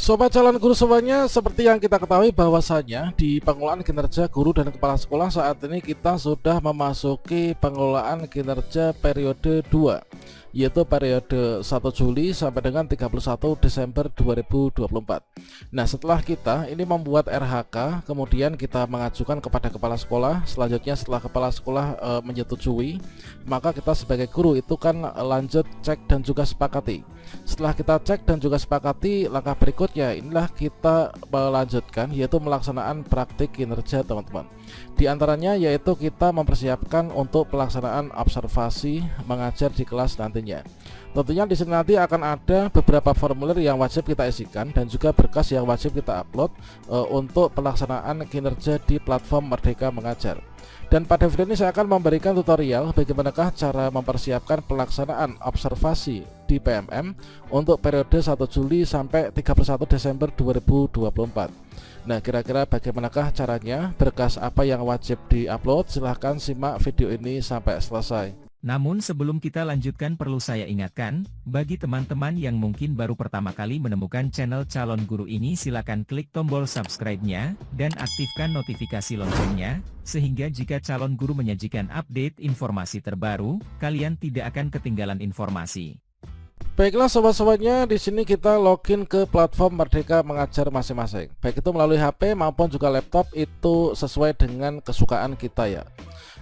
Sobat calon guru semuanya, seperti yang kita ketahui bahwasanya di pengelolaan kinerja guru dan kepala sekolah saat ini kita sudah memasuki pengelolaan kinerja periode 2, yaitu periode 1 Juli sampai dengan 31 Desember 2024. Nah, setelah kita ini membuat RHK, kemudian kita mengajukan kepada kepala sekolah, selanjutnya setelah kepala sekolah menyetujui, maka kita sebagai guru itu kan lanjut cek dan juga sepakati. Setelah kita cek dan juga sepakati, langkah berikutnya inilah kita melanjutkan, yaitu melaksanaan praktik kinerja teman-teman. Di antaranya yaitu kita mempersiapkan untuk pelaksanaan observasi mengajar di kelas nantinya. Tentunya di sini nanti akan ada beberapa formulir yang wajib kita isikan dan juga berkas yang wajib kita upload untuk pelaksanaan kinerja di platform Merdeka Mengajar. Dan pada video ini saya akan memberikan tutorial bagaimanakah cara mempersiapkan pelaksanaan observasi di PMM untuk periode 1 Juli sampai 31 Desember 2024. Nah, kira-kira bagaimanakah caranya, berkas apa yang wajib diupload? Silahkan simak video ini sampai selesai. Namun sebelum kita lanjutkan perlu saya ingatkan, bagi teman-teman yang mungkin baru pertama kali menemukan channel Calon Guru ini, silakan klik tombol subscribe-nya, dan aktifkan notifikasi loncengnya, sehingga jika Calon Guru menyajikan update informasi terbaru, kalian tidak akan ketinggalan informasi. Baiklah sobat-sobatnya, di sini kita login ke platform Merdeka Mengajar masing-masing. Baik itu melalui HP maupun juga laptop, itu sesuai dengan kesukaan kita ya.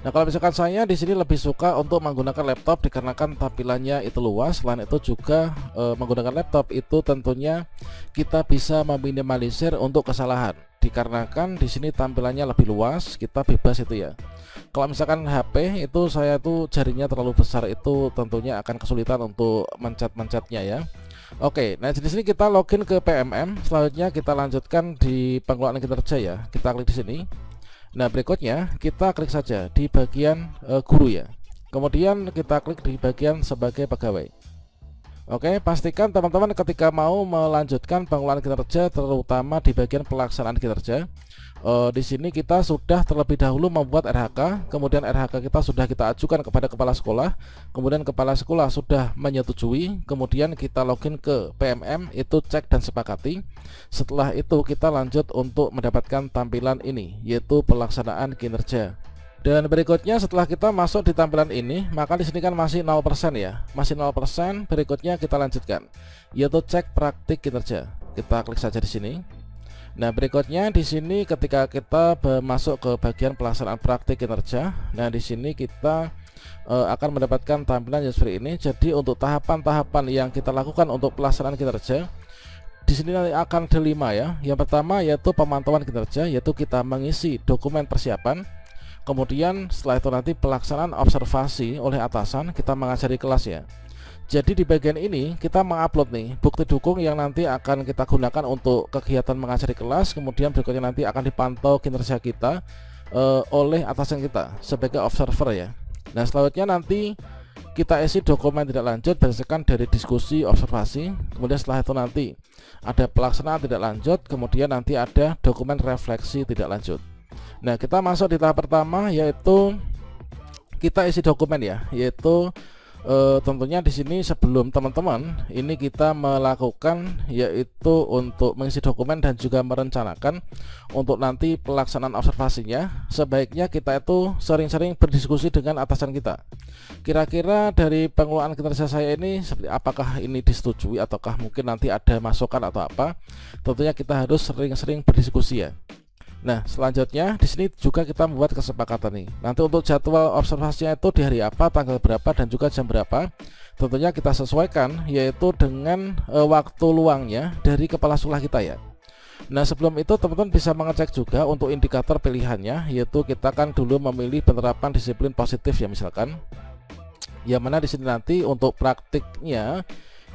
Nah, kalau misalkan saya di sini lebih suka untuk menggunakan laptop dikarenakan tampilannya itu luas. Selain itu juga menggunakan laptop itu tentunya kita bisa meminimalisir untuk kesalahan. Dikarenakan di sini tampilannya lebih luas, kita bebas itu ya. Kalau misalkan HP itu saya tuh jarinya terlalu besar, itu tentunya akan kesulitan untuk mencet-mencetnya ya. Oke, nah di sini kita login ke PMM. Selanjutnya kita lanjutkan di pengelolaan kinerja ya. Kita klik di sini. Nah, berikutnya kita klik saja di bagian guru ya. Kemudian kita klik di bagian sebagai pegawai. Oke, pastikan teman-teman ketika mau melanjutkan pengelolaan kinerja, terutama di bagian pelaksanaan kinerja, di sini kita sudah terlebih dahulu membuat RHK, kemudian RHK kita sudah kita ajukan kepada kepala sekolah, kemudian kepala sekolah sudah menyetujui, kemudian kita login ke PMM, itu cek dan sepakati. Setelah itu kita lanjut untuk mendapatkan tampilan ini, yaitu pelaksanaan kinerja. Dan berikutnya setelah kita masuk di tampilan ini, maka di sini kan masih 0% ya, masih 0%. Berikutnya kita lanjutkan, yaitu cek praktik kinerja. Kita klik saja di sini. Nah, berikutnya di sini ketika kita masuk ke bagian pelaksanaan praktik kinerja, nah di sini kita akan mendapatkan tampilan yang seperti ini. Jadi untuk tahapan-tahapan yang kita lakukan untuk pelaksanaan kinerja, di sini nanti akan ada 5 ya. Yang pertama yaitu pemantauan kinerja, yaitu kita mengisi dokumen persiapan. Kemudian setelah itu nanti pelaksanaan observasi oleh atasan, kita mengajari kelas ya. Jadi di bagian ini kita mengupload nih bukti dukung yang nanti akan kita gunakan untuk kegiatan mengajari kelas. Kemudian berikutnya nanti akan dipantau kinerja kita oleh atasan kita sebagai observer ya. Nah, selanjutnya nanti kita isi dokumen tidak lanjut berdasarkan dari diskusi observasi. Kemudian setelah itu nanti ada pelaksanaan tidak lanjut, kemudian nanti ada dokumen refleksi tidak lanjut. Nah, kita masuk di tahap pertama, yaitu kita isi dokumen ya, yaitu tentunya di sini sebelum teman-teman ini kita melakukan yaitu untuk mengisi dokumen dan juga merencanakan untuk nanti pelaksanaan observasinya, sebaiknya kita itu sering-sering berdiskusi dengan atasan kita. Kira-kira dari pengelolaan kinerja saya ini seperti apakah ini disetujui ataukah mungkin nanti ada masukan atau apa. Tentunya kita harus sering-sering berdiskusi ya. Nah, selanjutnya di sini juga kita membuat kesepakatan nih. Nanti untuk jadwal observasinya itu di hari apa, tanggal berapa, dan juga jam berapa. Tentunya kita sesuaikan yaitu dengan waktu luangnya dari kepala sekolah kita ya. Nah, sebelum itu teman-teman bisa mengecek juga untuk indikator pilihannya, yaitu kita kan dulu memilih penerapan disiplin positif ya misalkan. Yang mana di sini nanti untuk praktiknya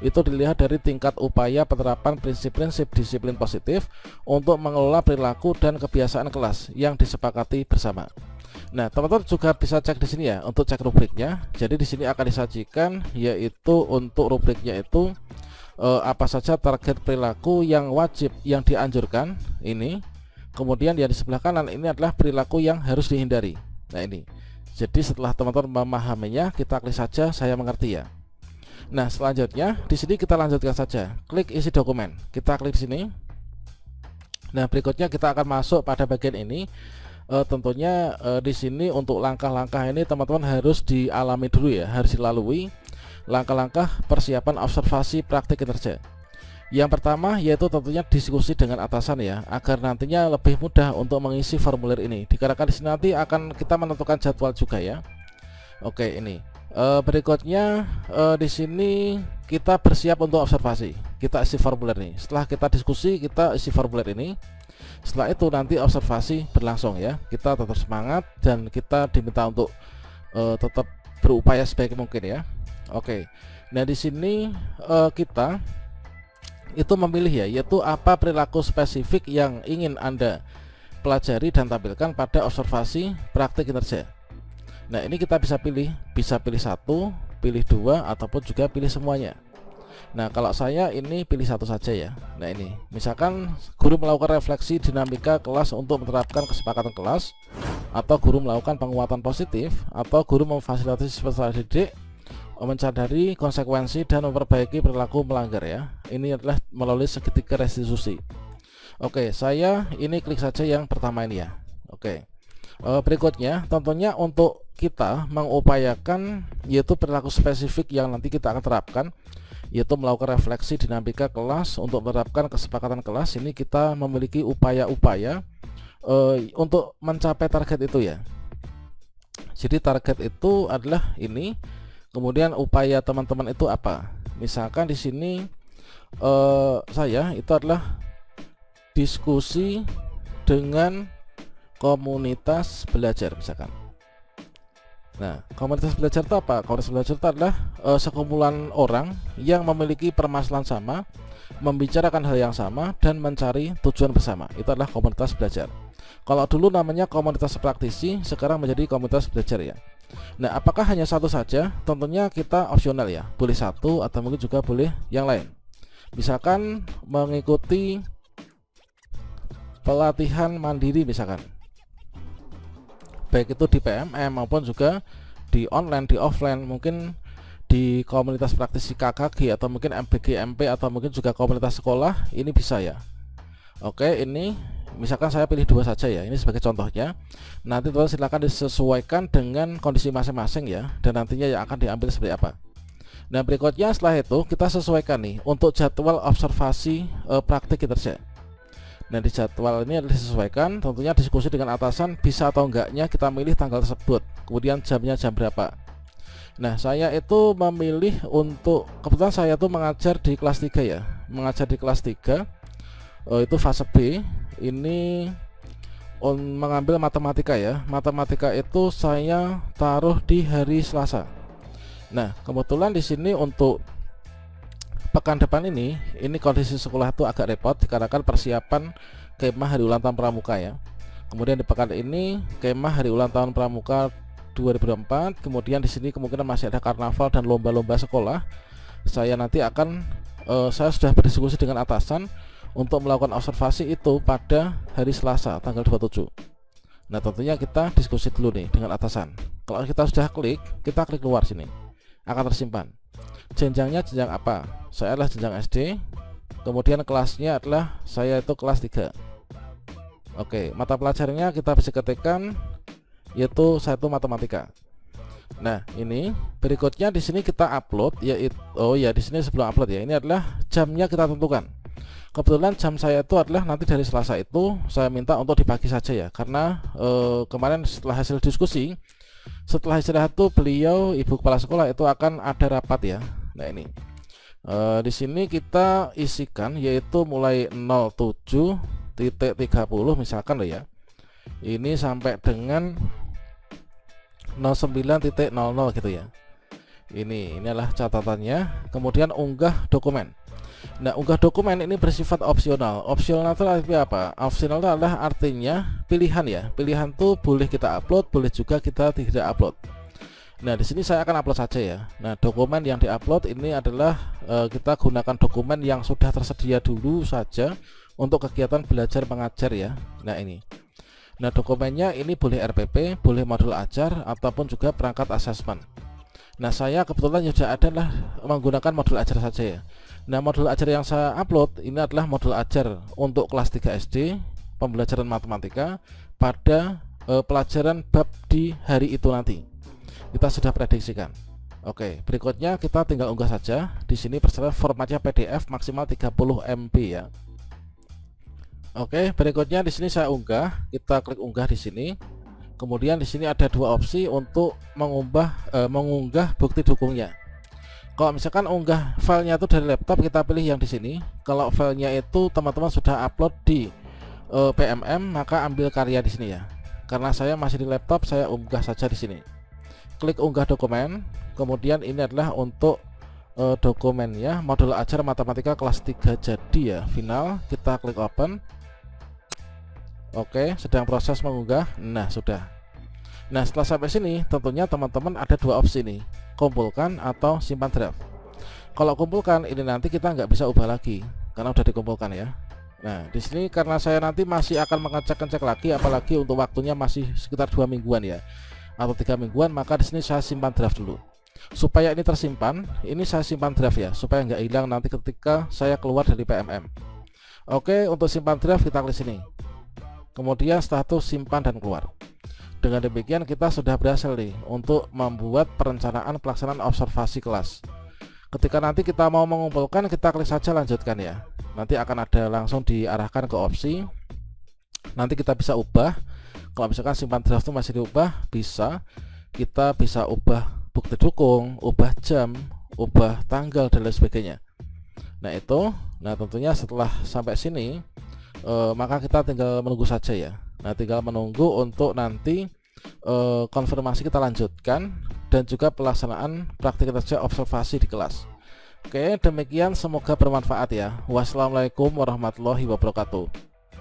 itu dilihat dari tingkat upaya penerapan prinsip-prinsip disiplin positif untuk mengelola perilaku dan kebiasaan kelas yang disepakati bersama. Nah, teman-teman juga bisa cek di sini ya untuk cek rubriknya. Jadi di sini akan disajikan yaitu untuk rubriknya itu apa saja target perilaku yang wajib yang dianjurkan ini. Kemudian yang di sebelah kanan ini adalah perilaku yang harus dihindari. Nah, ini. Jadi setelah teman-teman memahaminya, kita klik saja saya mengerti ya. Nah, selanjutnya di sini kita lanjutkan saja. Klik isi dokumen. Kita klik di sini. Nah, berikutnya kita akan masuk pada bagian ini. Tentunya di sini untuk langkah-langkah ini teman-teman harus dialami dulu ya, harus dilalui langkah-langkah persiapan observasi praktik kinerja. Yang pertama yaitu tentunya diskusi dengan atasan ya, agar nantinya lebih mudah untuk mengisi formulir ini. Dikarenakan di sini nanti akan kita menentukan jadwal juga ya. Oke, ini berikutnya di sini kita bersiap untuk observasi. Kita isi formulir ini. Setelah kita diskusi, kita isi formulir ini. Setelah itu nanti observasi berlangsung ya. Kita tetap semangat dan kita diminta untuk tetap berupaya sebaik mungkin ya. Oke. Nah, di sini kita itu memilih ya, yaitu apa perilaku spesifik yang ingin Anda pelajari dan tampilkan pada observasi praktik kinerja. Nah, ini kita bisa pilih 1, pilih 2, ataupun juga pilih semuanya. Nah, kalau saya ini pilih 1 saja ya. Nah, ini misalkan guru melakukan refleksi dinamika kelas untuk menerapkan kesepakatan kelas, atau guru melakukan penguatan positif, atau guru memfasilitasi peserta didik mencadari konsekuensi dan memperbaiki perilaku melanggar ya. Ini adalah melalui segitiga restitusi. Oke, saya ini klik saja yang pertama ini ya. Oke. Berikutnya tentunya untuk kita mengupayakan yaitu perilaku spesifik yang nanti kita akan terapkan, yaitu melakukan refleksi dinamika kelas untuk menerapkan kesepakatan kelas. Ini kita memiliki upaya-upaya untuk mencapai target itu ya. Jadi target itu adalah ini. Kemudian upaya teman-teman itu apa? Misalkan di sini saya itu adalah diskusi dengan komunitas belajar misalkan. Nah, komunitas belajar itu apa? Komunitas belajar itu adalah sekumpulan orang yang memiliki permasalahan sama, membicarakan hal yang sama, dan mencari tujuan bersama. Itu adalah komunitas belajar. Kalau dulu namanya komunitas praktisi, sekarang menjadi komunitas belajar ya. Nah, apakah hanya satu saja? Tentunya kita opsional ya, boleh satu atau mungkin juga boleh yang lain. Misalkan mengikuti pelatihan mandiri misalkan, baik itu di PMM maupun juga di online, di offline, mungkin di komunitas praktisi KKG atau mungkin MBG MP atau mungkin juga komunitas sekolah, ini bisa ya. Oke, ini misalkan saya pilih 2 saja ya, ini sebagai contohnya. Nanti teman silakan disesuaikan dengan kondisi masing-masing ya, dan nantinya yang akan diambil seperti apa. Nah, berikutnya setelah itu kita sesuaikan nih untuk jadwal observasi praktik kinerja. Nah, di jadwal ini adalah disesuaikan, tentunya diskusi dengan atasan bisa atau enggaknya kita milih tanggal tersebut, kemudian jamnya jam berapa. Nah, saya itu memilih untuk, kebetulan saya tuh mengajar di kelas 3 ya, mengajar di kelas 3 itu fase B. Ini mengambil matematika ya. Matematika itu saya taruh di hari Selasa. Nah, kebetulan di sini untuk pekan depan ini kondisi sekolah itu agak repot dikarenakan persiapan kemah hari ulang tahun pramuka ya. Kemudian di pekan ini kemah hari ulang tahun pramuka 2024. Kemudian di sini kemungkinan masih ada karnaval dan lomba-lomba sekolah. Saya nanti akan saya sudah berdiskusi dengan atasan untuk melakukan observasi itu pada hari Selasa tanggal 27. Nah, tentunya kita diskusi dulu nih dengan atasan. Kalau kita sudah klik, kita klik keluar sini, akan tersimpan. Jenjangnya jenjang apa? Saya adalah jenjang SD. Kemudian kelasnya adalah saya itu kelas 3. Oke, mata pelajarannya kita bisa ketikkan, yaitu saya itu matematika. Nah, ini berikutnya di sini kita upload, yaitu di sini sebelum upload ya, ini adalah jamnya kita tentukan. Kebetulan jam saya itu adalah nanti dari Selasa itu saya minta untuk dibagi saja ya, karena kemarin setelah hasil diskusi, setelah istirahat tuh beliau ibu kepala sekolah itu akan ada rapat ya. Nah, ini di sini kita isikan yaitu mulai 07.30 misalkan loh ya, ini sampai dengan 09.00 gitu ya. Ini adalah catatannya. Kemudian unggah dokumen. Nah, unggah dokumen ini bersifat opsional. Opsional itu artinya apa? Opsional itu adalah artinya pilihan ya. Pilihan tuh boleh kita upload, boleh juga kita tidak upload. Nah, di sini saya akan upload saja ya. Nah, dokumen yang diupload ini adalah kita gunakan dokumen yang sudah tersedia dulu saja untuk kegiatan belajar mengajar ya. Nah, ini. Nah, dokumennya ini boleh RPP, boleh modul ajar ataupun juga perangkat asesmen. Nah, saya kebetulan sudah adalah menggunakan modul ajar saja ya. Nah, modul ajar yang saya upload ini adalah modul ajar untuk kelas 3 SD pembelajaran matematika pada pelajaran bab di hari itu nanti. Kita sudah prediksikan. Oke, berikutnya kita tinggal unggah saja. Di sini persyaratan formatnya PDF maksimal 30 MB ya. Oke, berikutnya di sini saya unggah. Kita klik unggah di sini. Kemudian di sini ada dua opsi untuk mengunggah bukti dukungnya. Kalau misalkan unggah filenya itu dari laptop, kita pilih yang di sini. Kalau filenya itu teman-teman sudah upload di PMM, maka ambil karya di sini ya. Karena saya masih di laptop, saya unggah saja di sini. Klik unggah dokumen. Kemudian ini adalah untuk dokumennya, modul ajar matematika kelas 3 jadi ya, final. Kita klik open. Oke, sedang proses mengunggah. Nah, sudah. Nah, setelah sampai sini tentunya teman-teman ada dua opsi nih, kumpulkan atau simpan draft. Kalau kumpulkan ini nanti kita nggak bisa ubah lagi karena udah dikumpulkan ya. Nah, di sini karena saya nanti masih akan mengecek lagi, apalagi untuk waktunya masih sekitar 2 mingguan ya, atau 3 mingguan, maka di sini saya simpan draft dulu. Supaya ini tersimpan, ini saya simpan draft ya, supaya nggak hilang nanti ketika saya keluar dari PMM. Oke, untuk simpan draft kita klik sini. Kemudian status simpan dan keluar. Dengan demikian kita sudah berhasil nih untuk membuat perencanaan pelaksanaan observasi kelas. Ketika nanti kita mau mengumpulkan, kita klik saja lanjutkan ya. Nanti akan ada langsung diarahkan ke opsi. Nanti kita bisa ubah. Kalau misalkan simpan draft itu masih diubah, kita bisa ubah bukti dukung, ubah jam, ubah tanggal dan lain sebagainya. Nah itu, tentunya setelah sampai sini maka kita tinggal menunggu saja ya. Nah, tinggal menunggu untuk nanti konfirmasi kita lanjutkan dan juga pelaksanaan praktik kerja observasi di kelas. Oke, demikian, semoga bermanfaat ya. Wassalamualaikum warahmatullahi wabarakatuh.